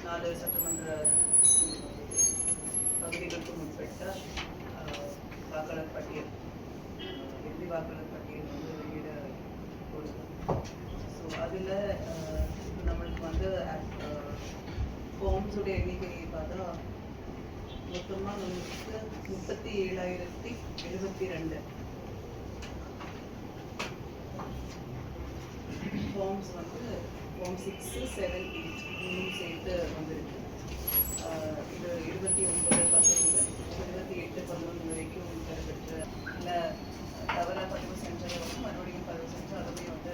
4 சட்டமன்ற பகுதிகளுக்கும் உட்பட்ட வாக்காளர் பட்டியல் இறுதி வாக்காளர் பட்டியல் வந்து வெளியிட கொடுக்கும். ஸோ அதில் நம்மளுக்கு வந்து ஃபார்ம்ஸுடைய எண்ணிக்கையை பார்த்தா மொத்தமாக நம்மளுக்கு 37,072 ஃபார்ம்ஸ் வந்து ஃபார்ம் 6, 7, 8 இன்னும் சேர்த்து வந்திருக்கு. இது 29/19, 28/11 வரைக்கும் பெறப்பெற்ற இல்லை தவறாக பதிவு செஞ்சதை வந்து மறுபடியும் பதிவு செஞ்சு அதுவே வந்து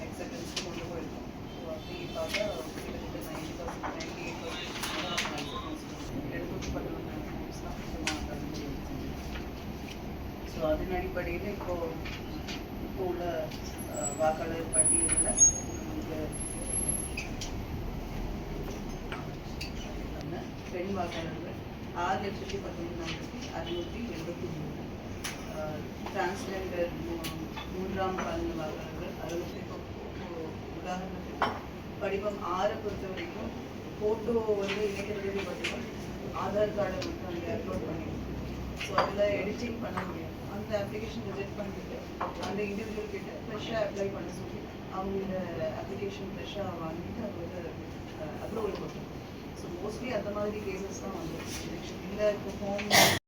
எக்ஸப்டன்ஸ்க்கு கொண்டு போயிருக்கோம். ஸோ அப்படி பார்த்தா கிட்டத்தட்ட 90%, 98% 711 ஃபார்ம்ஸ் தான் சுத்தமாக. ஸோ அதன் அடிப்படையில் இப்போ உள்ள வாக்காளர் பட்டியலில் நமக்கு பெண் வாக்காளர்கள் 6,19,683, டிரான்ஸ்ஜெண்டர் 3ஆம் பாலின வாக்காளர்கள் 69. உதாரணத்துக்கு படிவம் 6 பொறுத்த வரைக்கும் ஃபோட்டோ வந்து இணைக்கிறது படிவம் ஆதார் கார்டை வந்து அங்கே அப்லோட் பண்ணிடுவோம். ஸோ அதில் எடிட்டிங் பண்ண முடியும். அந்த அப்ளிகேஷன் ரிஜெக்ட் பண்ணிட்டு அந்த இண்டிவிஜுவல் கிட்ட ஃப்ரெஷ்ஷாக அப்ளை பண்ண சொல்லி அவங்க அப்ளிகேஷன் ஃப்ரெஷ்ஷாக வாங்கிட்டு அது வந்து அப்ரூவல் கொடுத்துருக்கோம். ஸோ மோஸ்ட்லி அந்த மாதிரி கேசஸ் தான் வந்து எலெக்ஷன் இல்லை. இப்போ ஃபார்ம்